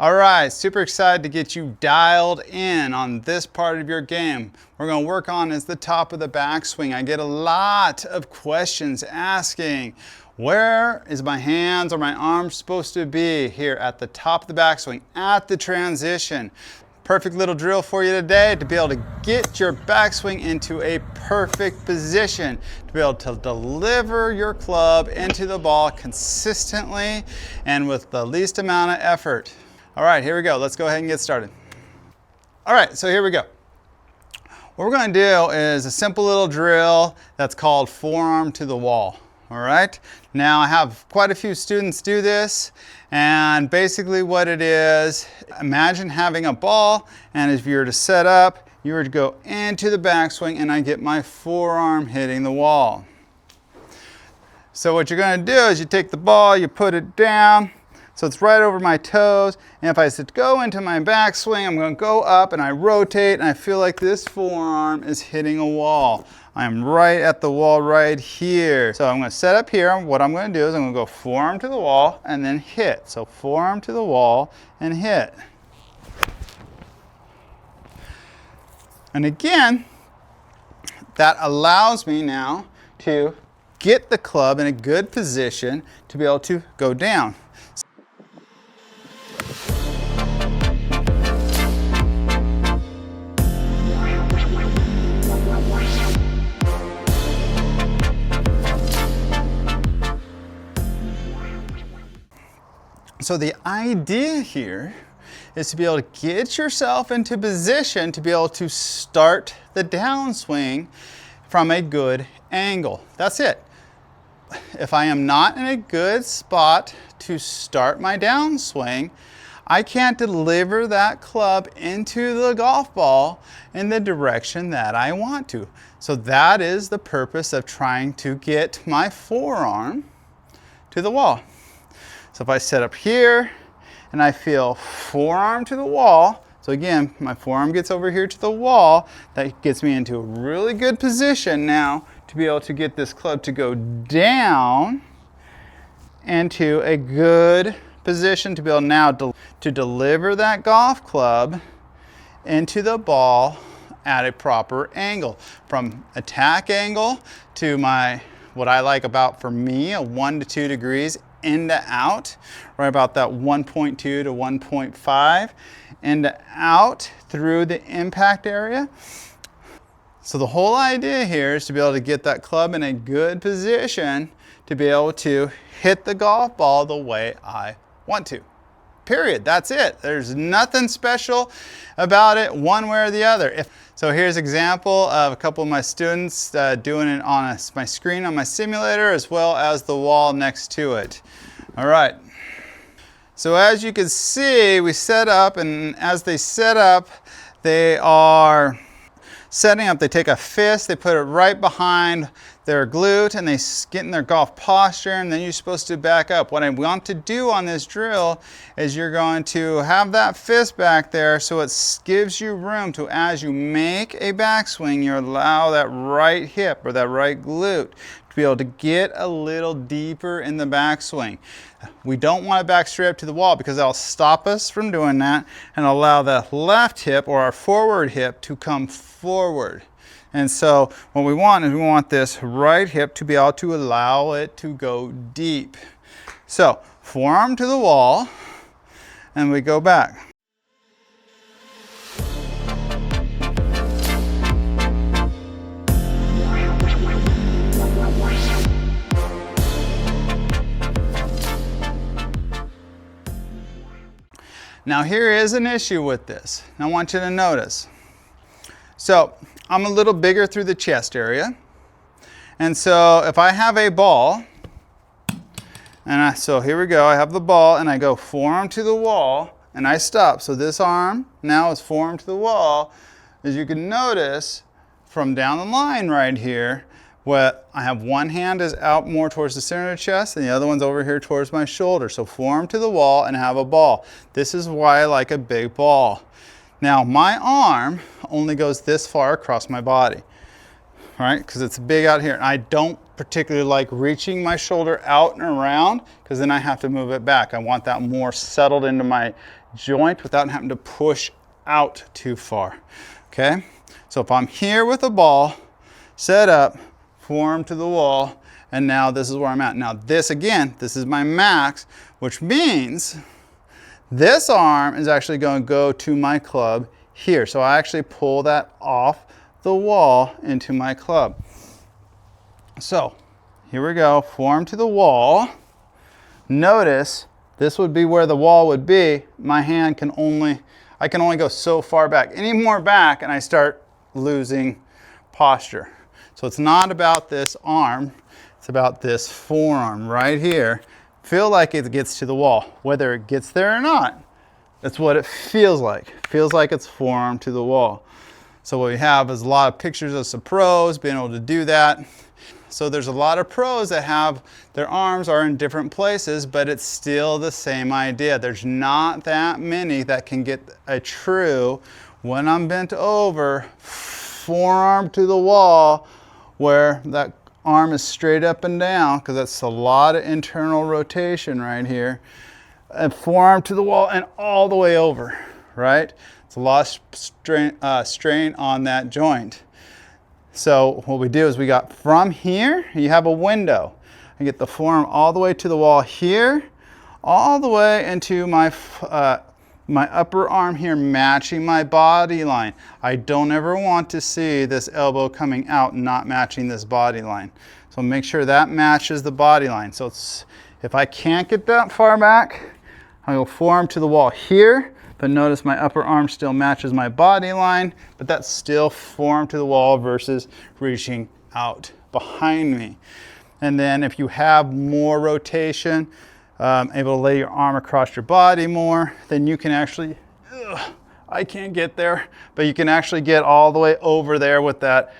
All right, super excited to get you dialed in on this part of your game. We're going to work on is the top of the backswing. I get a lot of questions asking, where is my hands or my arms supposed to be here at the top of the backswing, at the transition? Perfect little drill for you today to be able to get your backswing into a perfect position, to be able to deliver your club into the ball consistently and with the least amount of effort. All right, here we go. Let's go ahead and get started. All right, so here we go. What we're going to do is a simple little drill that's called forearm to the wall. All right, now I have quite a few students do this, and basically what it is, imagine having a ball, and if you were to set up, you were to go into the backswing and I get my forearm hitting the wall. So what you're going to do is you take the ball, you put it down, so it's right over my toes, and if I said go into my backswing, I'm going to go up and I rotate and I feel like this forearm is hitting a wall. I'm right at the wall right here. So I'm going to set up here. What I'm going to do is I'm going to go forearm to the wall and then hit. So forearm to the wall and hit. And again, that allows me now to get the club in a good position to be able to go down. So the idea here is to be able to get yourself into position to be able to start the downswing from a good angle. That's it. If I am not in a good spot to start my downswing, I can't deliver that club into the golf ball in the direction that I want to. So that is the purpose of trying to get my forearm to the wall. So if I set up here and I feel forearm to the wall, so again, my forearm gets over here to the wall, that gets me into a really good position now to be able to get this club to go down into a good position to be able now to deliver that golf club into the ball at a proper angle. From attack angle to what I like about for me, a 1 to 2 degrees in to out, right about that 1.2 to 1.5, in to out through the impact area. So the whole idea here is to be able to get that club in a good position to be able to hit the golf ball the way I want to. Period. That's it. There's nothing special about it one way or the other. So here's an example of a couple of my students doing it on my screen on my simulator as well as the wall next to it. All right. So as you can see, we set up, and as they set up, they are setting up. They take a fist, they put it right behind their glute, and they get in their golf posture, and then you're supposed to back up. What I want to do on this drill is you're going to have that fist back there so it gives you room to, as you make a backswing, you allow that right hip or that right glute to be able to get a little deeper in the backswing. We don't want to back straight up to the wall because that'll stop us from doing that and allow the left hip or our forward hip to come forward. And so what we want is we want this right hip to be able to allow it to go deep. So forearm to the wall and we go back. Now here is an issue with this. I want you to notice. So I'm a little bigger through the chest area. And so if I have a ball, so here we go, I have the ball and I go forearm to the wall and I stop. So this arm now is forearm to the wall. As you can notice from down the line right here, what I have one hand is out more towards the center of the chest and the other one's over here towards my shoulder. So forearm to the wall and have a ball. This is why I like a big ball. Now my arm only goes this far across my body, right? Because it's big out here. I don't particularly like reaching my shoulder out and around, because then I have to move it back. I want that more settled into my joint without having to push out too far, okay? So if I'm here with the ball, set up, forearm to the wall, and now this is where I'm at. Now this, again, this is my max, which means this arm is actually going to go to my club here. So I actually pull that off the wall into my club. So here we go, forearm to the wall. Notice this would be where the wall would be. My hand can only, I can only go so far back. Any more back and I start losing posture. So it's not about this arm, it's about this forearm right here. Feel like it gets to the wall. Whether it gets there or not, that's what it feels like. Feels like it's forearm to the wall. So what we have is a lot of pictures of some pros being able to do that. So there's a lot of pros that have their arms are in different places, but it's still the same idea. There's not that many that can get a true, when I'm bent over, forearm to the wall, where that arm is straight up and down, because that's a lot of internal rotation right here. And forearm to the wall and all the way over, right? It's a lot of strain on that joint. So what we do is we got from here, you have a window. I get the forearm all the way to the wall here, all the way into my upper arm here matching my body line. I don't ever want to see this elbow coming out and not matching this body line. So make sure that matches the body line. So it's, if I can't get that far back, I go forearm to the wall here, but notice my upper arm still matches my body line, but that's still forearm to the wall versus reaching out behind me. And then if you have more rotation, able to lay your arm across your body more, then you can actually, I can't get there, but you can actually get all the way over there with that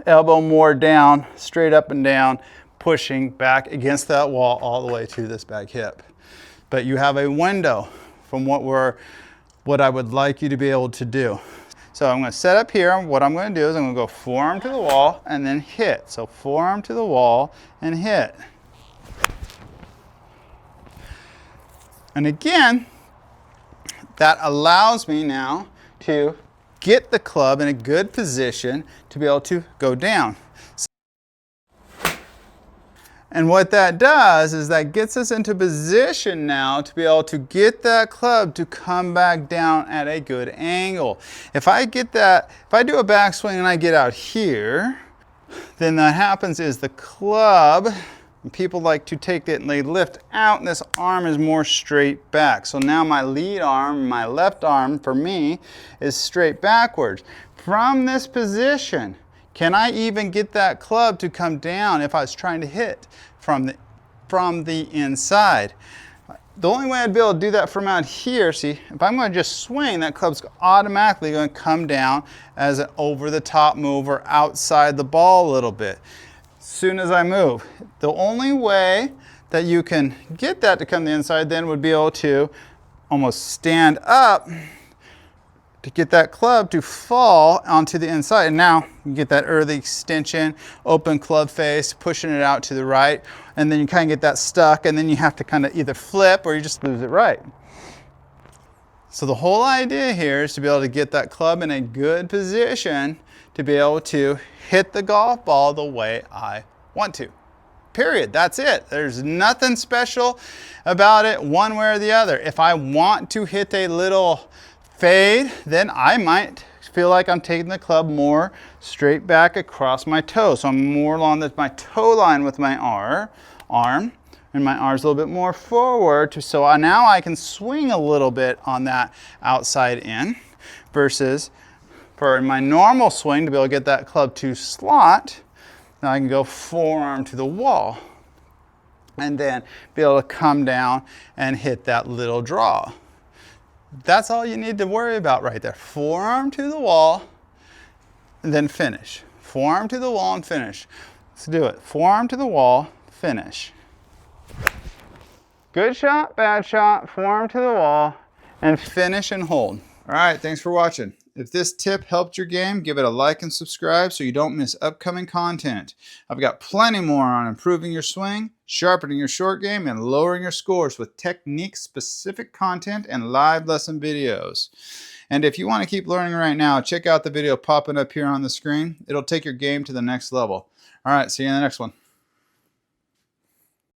elbow more down, straight up and down, pushing back against that wall all the way to this back hip. But you have a window from what I would like you to be able to do. So I'm going to set up here. What I'm going to do is I'm going to go forearm to the wall and then hit. So forearm to the wall and hit. And again, that allows me now to get the club in a good position to be able to go down. And what that does is that gets us into position now to be able to get that club to come back down at a good angle. If I get that, if I do a backswing and I get out here, then that happens is the club, people like to take it and they lift out and this arm is more straight back. So now my lead arm, my left arm for me is straight backwards. From this position, can I even get that club to come down if I was trying to hit from the inside? The only way I'd be able to do that from out here, see, if I'm going to just swing, that club's automatically going to come down as an over-the-top move or outside the ball a little bit. As soon as I move, the only way that you can get that to come to the inside then would be able to almost stand up to get that club to fall onto the inside. And now you get that early extension, open club face, pushing it out to the right, and then you kind of get that stuck, and then you have to kind of either flip or you just lose it right. So the whole idea here is to be able to get that club in a good position to be able to hit the golf ball the way I want to. Period. That's it. There's nothing special about it one way or the other. If I want to hit a little fade, then I might feel like I'm taking the club more straight back across my toe. So I'm more along my toe line with my arm, and my arm's a little bit more forward. So now I can swing a little bit on that outside in, versus for my normal swing to be able to get that club to slot, now I can go forearm to the wall and then be able to come down and hit that little draw. That's all you need to worry about right there. Forearm to the wall and then finish. Forearm to the wall and finish. Let's do it. Forearm to the wall, finish. Good shot, bad shot, forearm to the wall, and finish and hold. All right, thanks for watching. If this tip helped your game, give it a like and subscribe so you don't miss upcoming content. I've got plenty more on improving your swing, sharpening your short game, and lowering your scores with technique-specific content and live lesson videos. And if you want to keep learning right now, check out the video popping up here on the screen. It'll take your game to the next level. All right, see you in the next one.